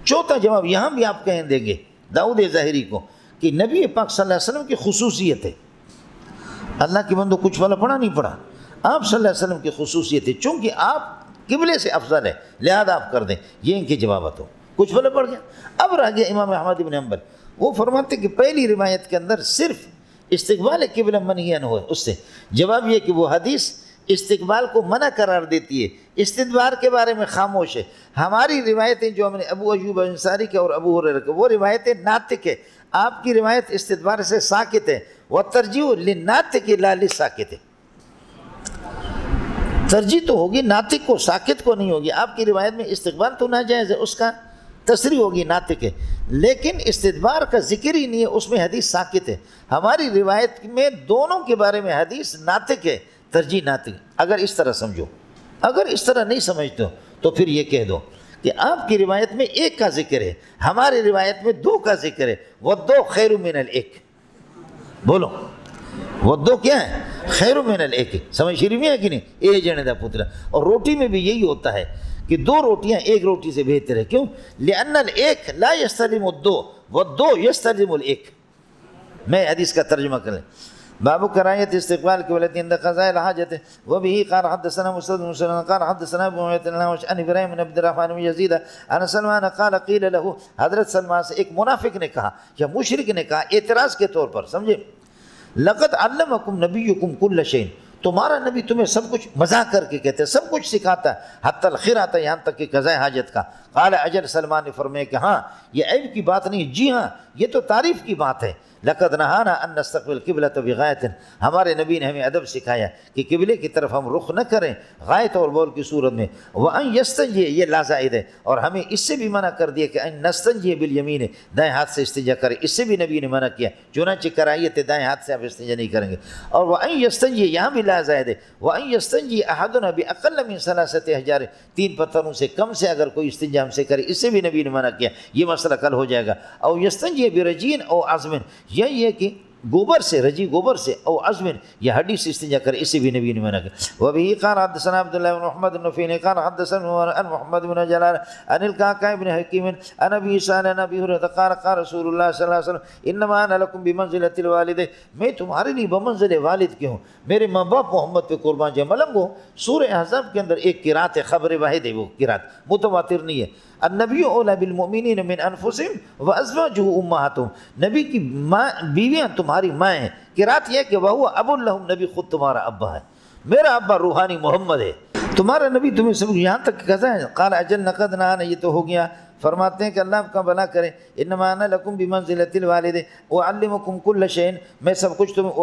چوتھا جواب یہاں بھی آپ کہیں دیں گے داؤد ظاہری کو کہ نبی پاک صلی اللہ علیہ وسلم کی خصوصیت ہے، اللہ کی بندو کچھ والا پڑھا نہیں پڑھا، آپ صلی اللہ علیہ وسلم کی خصوصیت ہے، چونکہ آپ قبلے سے افضل ہے لہذا آپ کر دیں، یہ ان کی جوابت ہو۔ کچھ والا پڑھ گیا۔ اب رہ گیا امام احمد بن حنبل، وہ فرماتے کہ پہلی روایت کے اندر صرف استقبال قبلہ منہی عنہ ہے، اس سے جواب یہ کہ وہ حدیث استقبال کو منع قرار دیتی ہے، استدبار کے بارے میں خاموش ہے۔ ہماری روایتیں جو ہم نے ابو ایوب انصاری کے اور ابو ہریرہ کے، وہ روایتیں ناطق ہے، آپ کی روایت استدبار سے ساکت ہے، وَتَرْجِعُ لِلنَّاطِقِ لَا لِلسَّاکِتِ، ترجیح تو ہوگی ناطق کو، ساکت کو نہیں ہوگی۔ آپ کی روایت میں استقبال تو ناجائز ہے، اس کا تصریح ہوگی ناطق ہے، لیکن استدبار کا ذکر ہی نہیں ہے، اس میں حدیث ساکت ہے۔ ہماری روایت میں دونوں کے بارے میں حدیث ناطق ہے، ترجیح ناطق۔ اگر اس طرح سمجھو، اگر اس طرح نہیں سمجھتے ہو تو پھر یہ کہہ دو کہ آپ کی روایت میں ایک کا ذکر ہے، ہماری روایت میں 2 کا ذکر ہے، وَالدُّو خَيْرٌ مِنَ الْإِكْ، بولو وَالدُّو کیا ہے؟ خیر من الْإِكْ، سمجھ شریف ہے کہ نہیں؟ اے جنے دا پترا۔ اور روٹی میں بھی یہی ہوتا ہے کہ 2 روٹیاں ایک روٹی سے بہتر ہے، کیوں؟ لِأَنَّ الْإِكْ لَا يَسْتَلِمُ الدُّو وَالدُّو يَسْتَلِمُ الْإِكْ۔ میں حدیث کا ترجمہ کر لیں، باب کراہیت استقبال قبلۃ عند قضاء الحاجۃ وبه قال حدثنا مسدد بن مسلم قال حدثنا ابو معاویہ عن ابراہیم بن عبد الرحمن بن یزید عن سلمان قال قیل له، حضرت سلمان سے ایک منافق نے کہا یا مشرک نے کہا اعتراض کے طور پر، سمجھے؟ لقد علمکم نبیکم کل شیء، تمہارا نبی تمہیں سب کچھ مزاح کر کے کہتے ہیں، سب کچھ سکھاتا ہے، حتی الخراۃ، یہاں تک کہ قضاء حاجت کا۔ قال اجل، سلمان نے فرمایا کہ ہاں یہ عیب کی بات نہیں، جی ہاں یہ تو تعریف کی بات ہے۔ لقد نہانا ان نستقبل قبلۃ بغایۃ، ہمارے نبی نے ہمیں ادب سکھایا کہ قبلے کی طرف ہم رخ نہ کریں غائط اور بول کی صورت میں۔ وان یستنجی، یہ لازائد ہے، اور ہمیں اس سے بھی منع کر دیا کہ ان نستنجی بالیمین، دائیں ہاتھ سے استنجا کریں، اس سے بھی نبی نے منع کیا، چنانچہ کرائیت دائیں ہاتھ سے آپ استنجا نہیں کریں گے۔ اور وان یستنجی، یہاں بھی لازائد ہے، وان یستنجی احدنا باقل من ثلاثۃ احجار، 3 پتھروں سے کم سے اگر کوئی استنجا ہم سے کرے، اس سے بھی نبی نے منع کیا، یہ مسئلہ کل ہو جائے گا۔ او یستنجی برجین او عظم، یہ کہ گوبر سے، رجی گوبر سے، او عظم یا ہڈی سے استنجا کرے، اس سے بھی نبی نے منع کیا۔ وبه قال حدثنا عبد الله بن محمد النفيل قال حدثنا عن محمد بن جلال عن الكعكع بن حكيم عن ابي سعد عن ابي هريره قال رسول الله صلی اللہ علیہ وسلم انما انا لكم بمنزلة الوالد، میں تمہارے لیے بمنزل والد کے ہوں، میرے ماں باپ محمد پہ قربان جائے۔ ملنگ ہو، سورہ احزاب کے اندر ایک قرات ہے، خبر واحد ہے، وہ قرات متواتر نہیں ہے۔ النبی اولی بالمؤمنین من انفسهم وازواجہ امہاتہم، نبی کی ماں بیویاں تمہاری ماں ہیں۔ قرات یہ کہ وہ اب لہم، نبی خود تمہارا ابا ہے، میرا ابا روحانی محمد ہے، تمہارا نبی تمہیں سب یہاں تک کہتا ہے۔ قال اجل نقد نہانا، یہ تو ہو گیا۔ فرماتے ہیں کہ اللہ آپ کا بھلا کرے، انما انا لکم بمنزلۃ الوالد اعلمکم کل شیء، میں سب کچھ تمہیں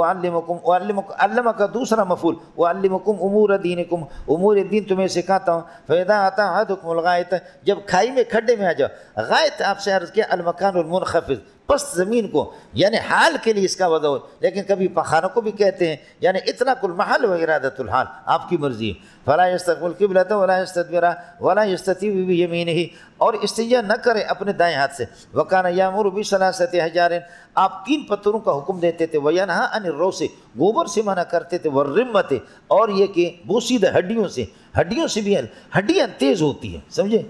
علم کا دوسرا مفعول، اعلمکم امور دینکم، امور دین تمہیں سکھاتا ہوں۔ فاذا اتی احدکم الغائط، جب کھائی میں کھڈے میں آ جاؤ، غائط آپ سے عرض کیا المکان المنخفض، پست زمین کو، یعنی حال کے لیے اس کا وضع ہو، لیکن کبھی پخانہ کو بھی کہتے ہیں، یعنی اطلاق المحل و ارادۃ الحال، آپ کی مرضی ہے۔ فلا یستقبل قبلۃ ولا یستدبر ولا یستتیب بیمینہ، اور استنجا نہ کرے اپنے دائیں ہاتھ سے۔ وکان یامر بثلاثۃ احجار، آپ 3 پتھروں کا حکم دیتے تھے۔ وینہا عن الروث، گوبر سے منع کرتے تھے، والرمۃ، اور یہ کہ بوسیدہ ہڈیوں سے، ہڈیوں سے بھی ہڈیاں تیز ہوتی ہیں، سمجھے؟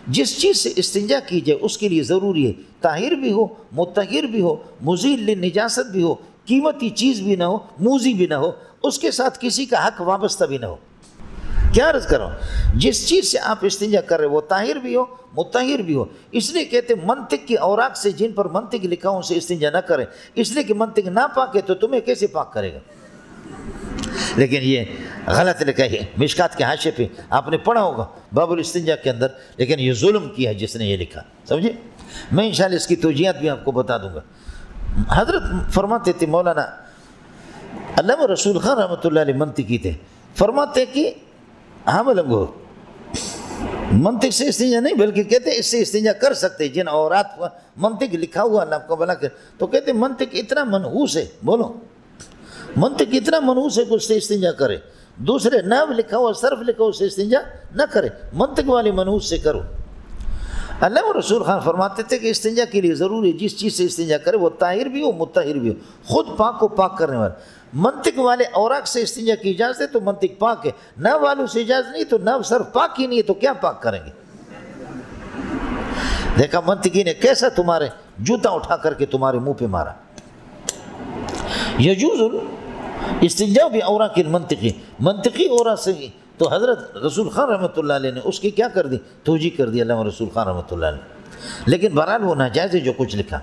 جس چیز سے استنجا کی جائے اس کے لیے ضروری ہے طاہر بھی ہو، مطہر بھی ہو، مزیل للنجاست بھی ہو، قیمتی چیز بھی نہ ہو، موذی بھی نہ ہو، اس کے ساتھ کسی کا حق وابستہ بھی نہ ہو۔ کیا عرض کروں، جس چیز سے آپ استنجا کر رہے وہ طاہر بھی ہو، مطہر بھی ہو۔ اس لیے کہتے منطق کی اوراق سے، جن پر منطق لکھا ہوں سے استنجا نہ کریں، اس لیے کہ منطق نہ پاک ہے تو تمہیں کیسے پاک کرے گا؟ لیکن یہ غلط لکھا ہے مشکات کے حاشیے پہ، آپ نے پڑھا ہوگا باب الاستنجا کے اندر، لیکن یہ ظلم کیا ہے جس نے یہ لکھا، سمجھے؟ میں انشاءاللہ اس کی توجیہات بھی آپ کو بتا دوں گا۔ حضرت فرماتے تھے، مولانا علامہ رسول خان رحمۃ اللہ علیہ منطقی تھے، فرماتے کہ ہم لوگ منطق سے استنجا نہیں، بلکہ کہتے اس سے استنجا کر سکتے جن اورات پر منطق لکھا ہوا، اللہ آپ کو بھلا کر، تو کہتے منطق اتنا منحوس ہے، بولو منطق اتنا منحوس ہے کہ اس سے استنجا کرے، دوسرے نحو لکھا ہوا، صرف لکھا ہوا، اس سے استنجا نہ کرے، منطق والے منحوس سے کرو۔ اللہ رسول خان فرماتے تھے کہ استنجا کے لیے ضروری ہے جس چیز سے استنجا کرے وہ طاہر بھی ہو، مطہر بھی ہو، خود پاک کو پاک کرنے والا۔ منطق والے اوراق سے استنجا کی اجازت ہے تو منطق پاک ہے، نحو والوں سے اجازت نہیں، تو نحو صرف پاک ہی نہیں ہے تو کیا پاک کریں گے؟ دیکھا منطقی نے کیسا تمہارے جوتا اٹھا کر کے تمہارے منہ پہ مارا۔ یجوز استنجا باوراق المنطقی، منطقی اوراق سے، تو حضرت رسول خان رحمۃ اللہ علیہ نے اس کی کیا کر دی؟ توجیہ کر دی علامہ رسول خان رحمۃ اللہ علیہ۔ لیکن بہرحال وہ ناجائز ہے جو کچھ لکھا۔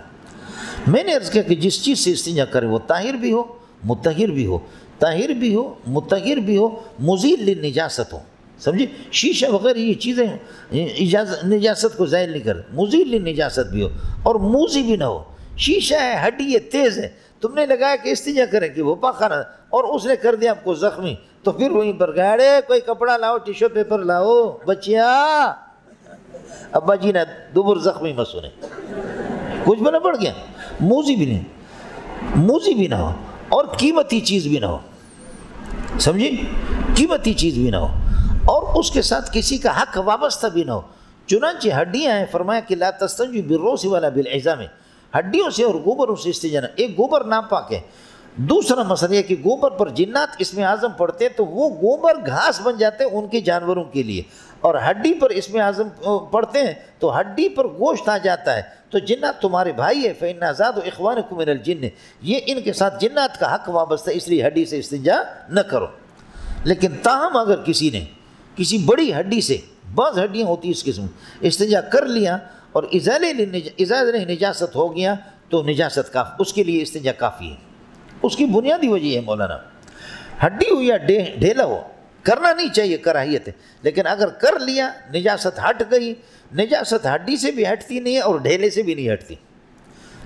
میں نے عرض کیا کہ جس چیز سے استنجا کرے وہ طاہر بھی ہو، مطہر بھی ہو، طاہر بھی ہو، مطہر بھی ہو، مزیل للنجاست ہو، سمجھے؟ شیشہ وغیرہ یہ چیزیں نجاست کو زائل نہیں کر، مزیل للنجاست بھی ہو، اور موذی بھی نہ ہو۔ شیشہ ہے، ہڈی ہے، تیز ہے، تم نے لگایا کہ استنجا کریں کہ وہ پاخانہ، اور اس نے کر دیا آپ کو زخمی، تو پھر وہیں پر گاڑے کوئی کپڑا لاؤ، ٹیشو پیپر لاؤ، بچیا ابا جی نے دوبر زخمی مت سنے، کچھ بنا پڑ گیا، موذی بھی نہیں، موذی بھی نہ ہو، اور قیمتی چیز بھی نہ ہو، سمجھے؟ قیمتی چیز بھی نہ ہو، اور اس کے ساتھ کسی کا حق وابستہ بھی نہ ہو۔ چنانچہ ہڈیاں ہیں، فرمایا کہ لا تستنجوا بالروث ولا بالعظام، ہڈیوں سے اور گوبروں سے استنجا نہ۔ ایک گوبر ناپاک ہے، دوسرا مسئلہ یہ کہ گوبر پر جنات اسم اعظم پڑھتے ہیں تو وہ گوبر گھاس بن جاتے ہیں ان کے جانوروں کے لیے، اور ہڈی پر اسم اعظم پڑھتے ہیں تو ہڈی پر گوشت آ جاتا ہے، تو جنات تمہارے بھائی ہے، فإن أزادوا إخوانكم من الجن، یہ ان کے ساتھ جنات کا حق وابستہ، اس لیے ہڈی سے استنجا نہ کرو۔ لیکن تاہم اگر کسی نے کسی بڑی ہڈی سے، بعض ہڈیاں ہوتی اس قسم، استنجا کر لیا اور ازالہ نجاست ہو گیا تو نجاست اس کے لیے استنجا کافی ہے۔ اس کی بنیادی وجہ ہے مولانا، ہڈی ہو یا ڈھیلا ہو کرنا نہیں چاہیے، کراہیت ہے، لیکن اگر کر لیا نجاست ہٹ گئی۔ نجاست ہڈی سے بھی ہٹتی نہیں ہے اور ڈھیلے سے بھی نہیں ہٹتی،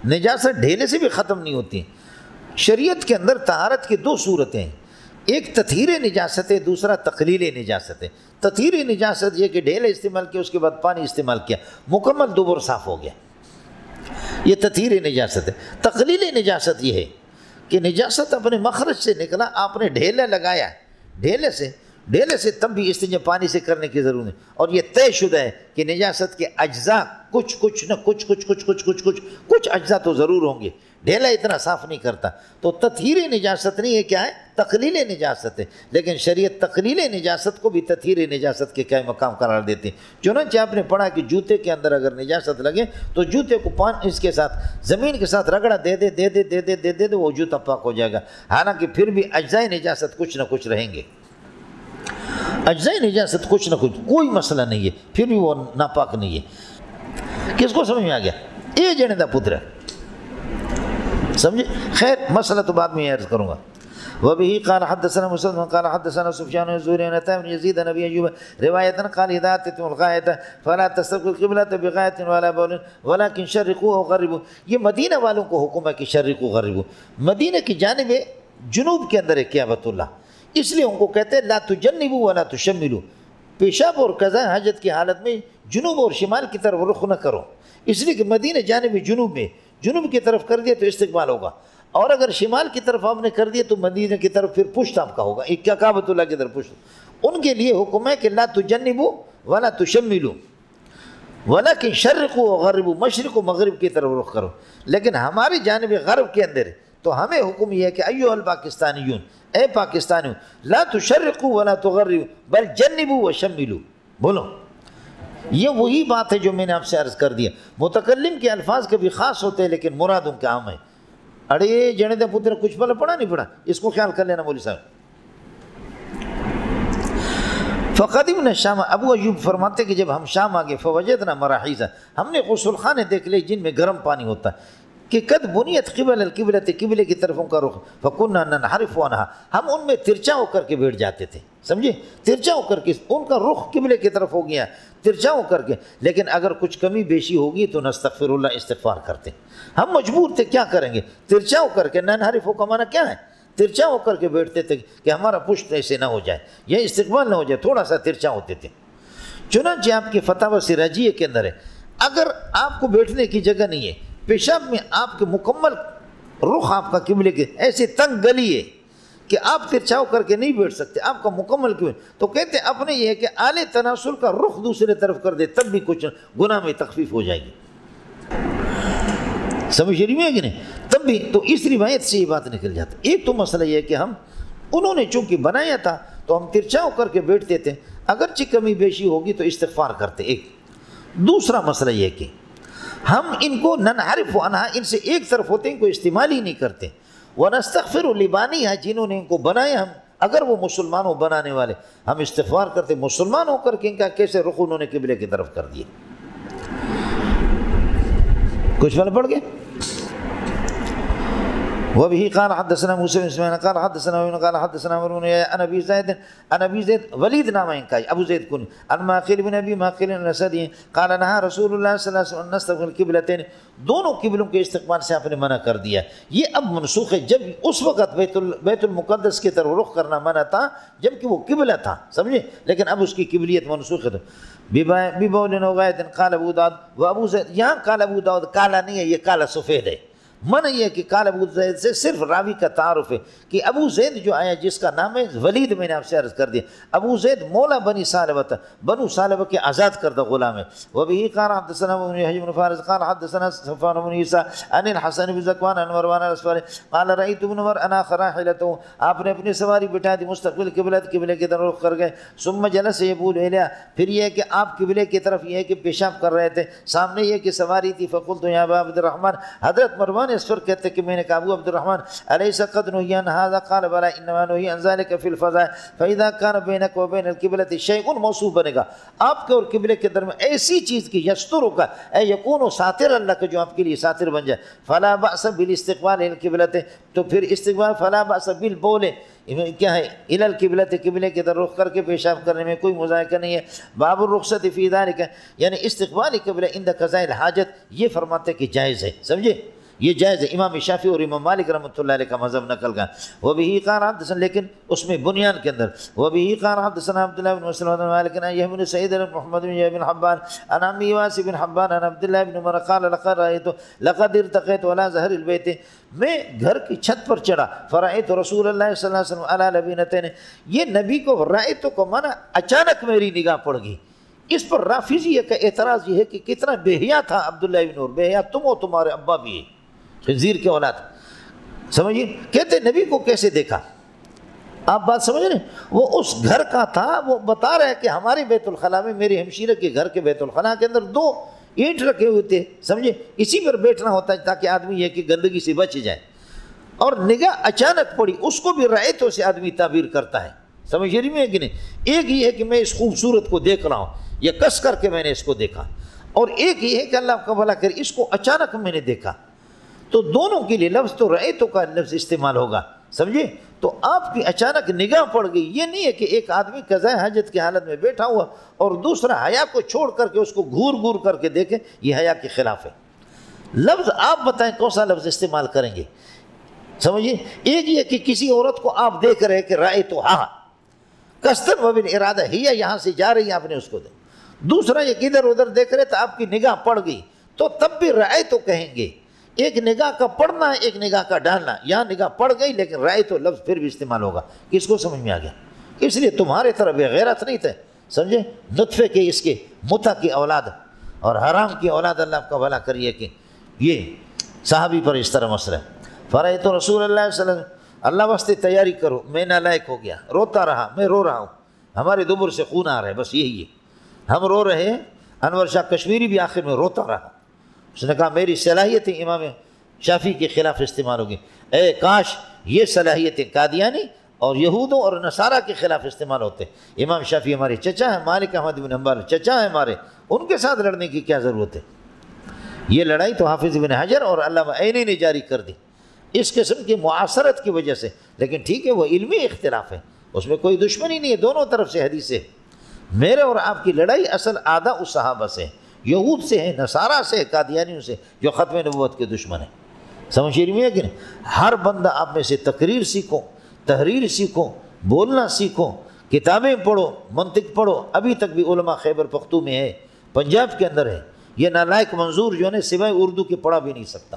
نجاست ڈھیلے سے بھی ختم نہیں ہوتی۔ شریعت کے اندر طہارت کی دو صورتیں ہیں، ایک تطہیر نجاست ہے، دوسرا تقلیل نجاست ہے۔ تطہیر نجاست یہ کہ ڈھیلے استعمال کیا، اس کے بعد پانی استعمال کیا، مکمل دوبر صاف ہو گیا، یہ تطہیر نجاست ہے۔ تقلیل نجاست یہ ہے کہ نجاست اپنے مخرج سے نکلا، آپ نے ڈھیلا لگایا، ڈھیلے سے تب بھی استنجا پانی سے کرنے کی ضرورت ہے، اور یہ طے شدہ ہے کہ نجاست کے اجزاء کچھ اجزاء تو ضرور ہوں گے، ڈھیلا اتنا صاف نہیں کرتا، تو تطہیر نجاست نہیں ہے، کیا ہے؟ تقلیل نجاست ہے۔ لیکن شریعت تقلیل نجاست کو بھی تطہیر نجاست کے کیا مقام قرار دیتے ہیں۔ چنانچہ آپ نے پڑھا کہ جوتے کے اندر اگر نجاست لگے تو جوتے کو اس کے ساتھ زمین کے ساتھ رگڑا دے دے وہ جوتا پاک ہو جائے گا، حالانکہ پھر بھی اجزائے نجاست کچھ نہ کچھ رہیں گے، اجزائے نجاست کچھ نہ کچھ، کوئی مسئلہ نہیں ہے، پھر بھی وہ ناپاک نہیں ہے۔ کس کو سمجھ میں آ گیا؟ یہ جنے دا پتر ہے، سمجھے؟ خیر مسئلہ تو بعد میں عرض کروں گا۔ وبه قال حدثنا مسلم قال حدثنا سفيان الزهري عن عطاء بن يزيد عن ابي ايوب روایتا قال اذا اتيتم الغائط فلا تستقبلوا القبلة بغائط ولا بول ولكن شرقوا او غربوا۔ یہ مدینہ والوں کو حکم ہے کہ شرقوا غربوا، مدینہ کی جانب جنوب کے اندر ہے کعبۃ اللہ، اس لیے ان کو کہتے ہیں لا تجنبوا ولا تشملوا، پیشاب اور قضاء حاجت کی حالت میں جنوب اور شمال کی طرف رخ نہ کرو، اس لیے کہ مدینہ جانب جنوب میں، جنوب کی طرف کر دیا تو استقبال ہوگا، اور اگر شمال کی طرف آپ نے کر دیا تو مدینہ کی طرف پھر پشت آپ کا ہوگا، ایک کیا کعبۃ اللہ کی طرف پشت۔ ان کے لیے حکم ہے کہ لا تجنبوا ولا تشملوا ولکن شرقوا وغربوا، مشرق و مغرب کی طرف رخ کرو، لیکن ہماری جانب غرب کے اندر ہے تو ہمیں حکم یہ ہے کہ ایھا الپاکستانیون، اے پاکستانیوں، لا تشرقوا ولا تغربوا بل جنبوا وشملوا، بولو۔ یہ وہی بات ہے جو میں نے آپ سے عرض کر دیا، متکلم کے الفاظ کبھی خاص ہوتے ہیں لیکن مراد ان کے عام ہے۔ اڑے جنے دے پتر کچھ پہلے پڑھا نہیں پڑھا، اس کو خیال کر لینا مولوی صاحب۔ فقدمنا الشام، ابو ایوب فرماتے کہ جب ہم شام آگے فوجدنا مراحیض، ہم نے غسل خانے دیکھ لے جن میں گرم پانی ہوتا ہے، کہ قد بنیت قبل القبلۃ، قبلے کی طرف ان کا رخ، فکنا ننحرف عنہا، ہم ان میں ترچا ہو کر کے بیٹھ جاتے تھے، سمجھے؟ ترچا ہو کر کے ان کا رخ قبلے کی طرف ہو گیا، ترچا ہو کر کے، لیکن اگر کچھ کمی بیشی ہوگی تو نستغفر اللہ، استغفار کرتے، ہم مجبور تھے، کیا کریں گے؟ ترچا ہو کر کے، ننحرف کا معنی کیا ہے؟ ترچا ہو کر کے بیٹھتے تھے کہ ہمارا پشت ایسے نہ ہو جائے یا استقبال نہ ہو جائے، تھوڑا سا ترچا ہوتے تھے۔ چنانچہ آپ کی فتاوی سراجیہ کے اندر ہے، اگر آپ کو بیٹھنے کی جگہ نہیں ہے، پیشاب میں آپ کے مکمل رخ آپ کا قبلے کے ایسے تنگ گلی ہے کہ آپ ترچھاؤ کر کے نہیں بیٹھ سکتے، آپ کا مکمل قبلے، تو کہتے ہیں اپنے یہ ہے کہ آلے تناسل کا رخ دوسرے طرف کر دے، تب بھی کچھ گناہ میں تخفیف ہو جائے گی، سمجھ رہی ہے کہ نہیں؟ تب بھی تو اس روایت سے یہ بات نکل جاتا ہے۔ ایک تو مسئلہ یہ ہے کہ انہوں نے چونکہ بنایا تھا تو ہم ترچھاؤ کر کے بیٹھتے تھے، اگرچہ کمی بیشی ہوگی تو استغفار کرتے، ایک۔ دوسرا مسئلہ یہ کہ ہم ان کو ننحرف عنہا، ان سے ایک طرف ہوتے ہیں، ان کو استعمال ہی نہیں کرتے، ونستغفر لبانیہا، جنہوں نے ان کو بنایا، ہم اگر وہ مسلمان ہو بنانے والے، ہم استغفار کرتے مسلمان ہو کر کے ان کا کیسے رخ انہوں نے قبلے کی طرف کر دیے۔ کچھ پہلے پڑھ گئے؟ وبه قال حدثنا موسى بن اسماعيل قال حدثنا ابن قال حدثنا عمرو بن عن ابي زيد وليد نام ان کا ابو زید کن عن ماقل بن ابي ماقل الاسدي قال نهى رسول الله صلى الله عليه وسلم نستقبل القبلتين، دونوں قبلوں کے استقبال سے آپ نے منع کر دیا۔ یہ اب منسوخ ہے، جب اس وقت بیت المقدس کی طرف رخ کرنا منع تھا جبکہ وہ قبلہ تھا، سمجھے، لیکن اب اس کی قبلیت منسوخ ہے۔ ببول وغایت قال ابو داؤد وابو زید، یہاں قال ابو داؤد کالا نہیں ہے، یہ کالا سفید ہے، منع یہ کہ قال ابو زید سے صرف راوی کا تعارف ہے کہ ابو زید جو آیا جس کا نام ہے ولید، میں نے آپ سے عرض کر دیا، ابو زید مولا بنی سالبہ، بنو سالبہ کے آزاد کردہ غلام ہے۔ وبه قال حدثنا ابن يحيى بن فارس قال حدثنا صفوان بن عيسى عن الحسن بن ذكوان عن مروان الاسفل قال رأيت ابن عمر انا راحلته، آپ نے اپنی سواری بٹھا دی مستقبل قبلۃ، قبلے کی طرف رخ کر گئے، ثم جلس يبول اليها، پھر یہ کہ آپ قبلے کی طرف یہ کہ پیشاب کر رہے تھے، سامنے یہ کہ سواری تھی، فقلت یا ابا عبد الرحمن، حضرت مروان اس پر کہتے کہ میں نے کہا ابو عبد الرحمن الیس قد نهی عن هذا قال بلى انما نهی عن ذلك في الفضائل فاذا كان بينك وبين القبلة شيء موصوف بنے گا آپ کے اور قبلے کے درمیان ایسی چیز کی یستر کا اے یکون ساتر اللہ کا جو آپ کے لیے ساتر بن جائے فلا باس بالاستقبال القبلة تو پھر استقبال فلا باس بالبول کیا ہے الی القبلۃ قبلے کی طرف رخ کر کے پیشاب کرنے میں کوئی مذائقہ نہیں ہے باب الرخصت فی ذلک یعنی استقبال قبلہ عند قضاء الحاجت یہ فرماتے کہ جائز ہے سمجھے یہ جائز ہے امام شافعی اور امام مالک رحمۃ اللہ علیہ کا مذہب نقل کا وبہ قال حدثنا لیکن اس میں بنیان کے اندر وبہ قال حدثنا عبد الله بن مسلم بن مالك عن يحيى بن سعيد بن محمد بن حبان عن عمي واس بن حبان عن عبد الله بن عمر قال لقد ارتقيت ولا ظهر البيت میں گھر کی چھت پر چڑھا فرأيت رسول اللہ صلی اللہ علیہ وسلم على لبنتين یہ نبی کو رأیت کو مانا اچانک میری نگاہ پڑ گئی اس پر رافضی کا اعتراض یہ ہے کہ کتنا بے حیا تھا عبداللہ بن عمر بے حیا تم ہو تمہارے ابا بھی ہے خنزیر کے اولاد سمجھیے کہتے نبی کو کیسے دیکھا آپ بات سمجھ رہے ہیں وہ اس گھر کا تھا وہ بتا رہے ہیں کہ ہمارے بیت الخلاء میں میری ہمشیرہ کے گھر کے بیت الخلاء کے اندر 2 اینٹ رکھے ہوئے تھے سمجھے اسی پر بیٹھنا ہوتا ہے تاکہ آدمی یہ کہ گندگی سے بچ جائے اور نگاہ اچانک پڑی اس کو بھی رایتوں سے آدمی تعبیر کرتا ہے سمجھ رہی میں کہ نہیں ایک یہ ہے کہ میں اس خوبصورت کو دیکھ رہا ہوں یا کس کر کے میں نے اس کو دیکھا اور ایک یہ ہے کہ اللہ کا بھلا کرے اس کو اچانک میں نے دیکھا تو دونوں کے لیے لفظ تو رأیتوں کا لفظ استعمال ہوگا سمجھے تو آپ کی اچانک نگاہ پڑ گئی یہ نہیں ہے کہ ایک آدمی قضاء حاجت کی حالت میں بیٹھا ہوا اور دوسرا حیا کو چھوڑ کر کے اس کو گھور گھور کر کے دیکھیں یہ حیا کے خلاف ہے لفظ آپ بتائیں کون سا لفظ استعمال کریں گے سمجھے ایک یہ کہ کسی عورت کو آپ دیکھ رہے کہ رأیتو ہاں قصداً و بالارادہ ہی یہاں سے جا رہی ہے آپ نے اس کو دیکھا دوسرا یہ کہ ادھر ادھر دیکھ رہے تو آپ کی نگاہ پڑ گئی تو تب بھی رأیتو کہیں گے ایک نگاہ کا پڑھنا ہے ایک نگاہ کا ڈالنا یہاں نگاہ پڑ گئی لیکن رأیتو لفظ پھر بھی استعمال ہوگا کس کو سمجھ میں آ گیا اس لیے تمہارے طرح بے غیرت نہیں تھے سمجھے نطفے کے اس کے متع کی اولاد اور حرام کی اولاد اللہ آپ کا بھلا کریے کہ یہ صحابی پر اس طرح مسئلہ ہے فرأیت رسول اللہ صلی اللہ علیہ وسلم اللہ واسطے تیاری کرو میں نالائق ہو گیا روتا رہا میں رو رہا ہوں ہمارے دبر سے خون آ رہا ہے بس یہی ہے ہم رو رہے ہیں انور شاہ کشمیری بھی آخر میں روتا رہا اس نے کہا میری صلاحیتیں امام شافعی کے خلاف استعمال ہوگی اے کاش یہ صلاحیتیں قادیانی اور یہودوں اور نصارہ کے خلاف استعمال ہوتے امام شافعی ہمارے چچا ہیں مالک احمد بن حنبل چچا ہیں ہمارے ان کے ساتھ لڑنے کی کیا ضرورت ہے یہ لڑائی تو حافظ بن حجر اور علامہ عینی نے جاری کر دی اس قسم کی معاصرت کی وجہ سے لیکن ٹھیک ہے وہ علمی اختلاف ہے اس میں کوئی دشمنی نہیں ہے دونوں طرف سے حدیث ہے میرے اور آپ کی لڑائی اصل اعداء الصحابہ سے یہود سے ہے نصارہ سے قادیانیوں سے جو ختم نبوت کے دشمن ہیں سمجھ رہی ہے کہ نہیں ہر بندہ آپ میں سے تقریر سیکھو تحریر سیکھو بولنا سیکھو کتابیں پڑھو منطق پڑھو ابھی تک بھی علماء خیبر پختو میں ہے پنجاب کے اندر ہے یہ نالائق منظور جو ہے سوائے اردو کے پڑھا بھی نہیں سکتا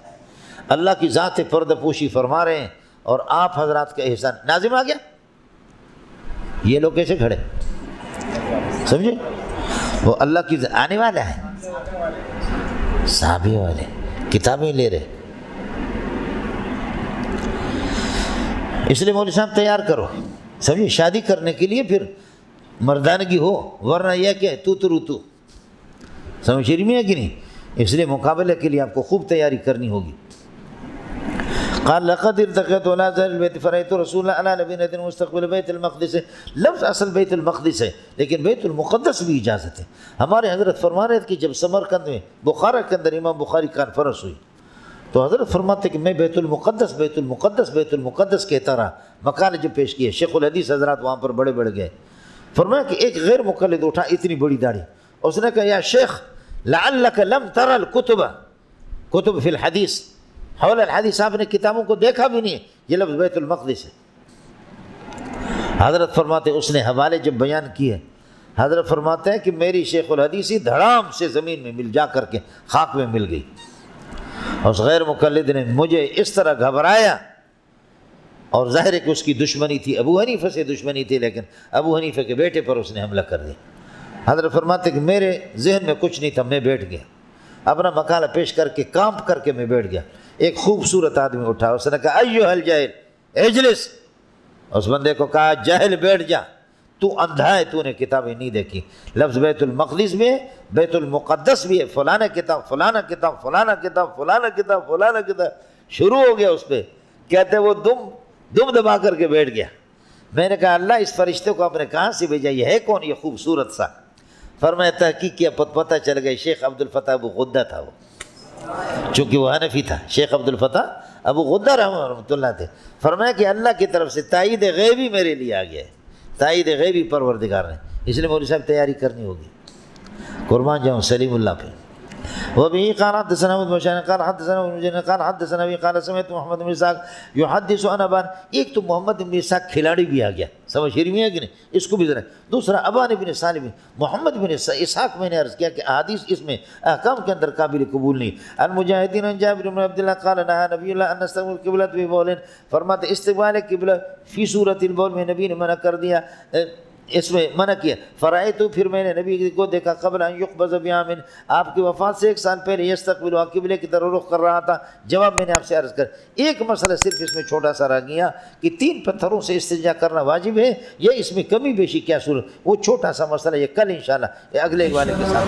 اللہ کی ذات پردہ پوشی فرما رہے ہیں اور آپ حضرات کا احسان ناظم آ گیا یہ لوگ کیسے کھڑے سمجھے وہ اللہ کی آنے والا ہے صحابی والے کتابیں لے رہے اس لیے مولوی صاحب تیار کرو سمجھے شادی کرنے کے لیے پھر مردانگی ہو ورنہ یہ کہ تو سمجھ رہی میں ہے کہ نہیں اس لیے مقابلے کے لیے آپ کو خوب تیاری کرنی ہوگی قال لقد ارتقيت ولا زال البيت فرأيت رسول الله على لبنة مستقبل بیت المقدس لفظ اصل بیت المقدس ہے لیکن بیت المقدس بھی اجازت ہے ہمارے حضرت فرما رہے تھے کہ جب سمرقند میں بخارا کے اندر امام بخاری کانفرنس ہوئی تو حضرت فرماتے کہ میں بیت المقدس بیت المقدس بیت المقدس کہتا رہا مقالے جو پیش کیے شیخ الحدیث حضرات وہاں پر بڑے بڑھ گئے فرمایا کہ ایک غیر مقلد اٹھا اتنی بڑی داڑھی اس نے کہا یا شیخ لعلک لم تر الکتب کتب فی الحدیث حول الحدیث آپ نے کتابوں کو دیکھا بھی نہیں ہے یہ لفظ بیت المقدس ہے حضرت فرماتے اس نے حوالے جب بیان کیے حضرت فرماتے ہیں کہ میری شیخ الحدیثی دھڑام سے زمین میں مل جا کر کے خاک میں مل گئی اس غیر مقلد نے مجھے اس طرح گھبرایا اور ظاہر ہے کہ اس کی دشمنی تھی ابو حنیفہ سے دشمنی تھی لیکن ابو حنیفہ کے بیٹے پر اس نے حملہ کر دیا حضرت فرماتے کہ میرے ذہن میں کچھ نہیں تھا میں بیٹھ گیا اپنا مقالہ پیش کر کے کانپ کر کے میں بیٹھ گیا ایک خوبصورت آدمی اٹھا اس نے کہا ایوہ الجاہل اجلس اس بندے کو کہا جاہل بیٹھ جا تو اندھا ہے تو نے کتابیں نہیں دیکھی لفظ بیت المقدس بھی ہے بیت المقدس بھی ہے فلانا کتاب فلانا کتاب فلانا کتاب فلانا کتاب فلانا کتاب شروع ہو گیا اس پہ، کہتے وہ دم دبا کر کے بیٹھ گیا۔ میں نے کہا اللہ اس فرشتے کو آپ نے کہاں سے بھیجا، یہ ہے کون یہ خوبصورت سا؟ فرمایا تحقیق کیا پتہ چل گیا شیخ عبد الفتح ابو غدہ تھا وہ، چونکہ وہ حنفی تھا۔ شیخ عبد الفتح ابو غدہ رحمۃ اللہ تھے۔ فرمایا کہ اللہ کی طرف سے تائید غیبی میرے لیے آ گیا ہے، تائید غیبی پروردگار نے، اس لیے مولوی صاحب تیاری کرنی ہوگی۔ قربان جاؤں سلیم اللہ پہ۔ وبه قال حدثنا ابو بشار قال حدثنا ابن جرير قال حدثنا ابي قال سمعت محمد بن اسحاق يحدث عن ابان۔ ایک تو محمد بن اسحاق کھلاڑی بھی آ گیا، سمجھ رہی ہے کہ نہیں، اس کو بھی ذرا۔ دوسرا ابان بن سالم، محمد بن اسحاق میں نے عرض کیا کہ احادیث اس میں احکام کے اندر قابل قبول نہیں۔ المجاہدین عن جابر بن عبد الله قال نهى نبی اللہ ان نستقبل القبلة ببول، فرماتے استقبال قبلہ فی صورت البول میں نبی نے منع کر دیا، اس میں منع کیا۔ فرائیتو، پھر میں نے نبی کو دیکھا قبل ان یقبض بعام، آپ کی وفات سے 1 سال پہلے یستقبل قبلے کی طرف رخ کر رہا تھا۔ جواب میں نے آپ سے عرض کر، ایک مسئلہ صرف اس میں چھوٹا سا رہ گیا کہ 3 پتھروں سے استنجا کرنا واجب ہے یا اس میں کمی بیشی کیا صورت، وہ چھوٹا سا مسئلہ یہ کل انشاءاللہ اگلے والے کے ساتھ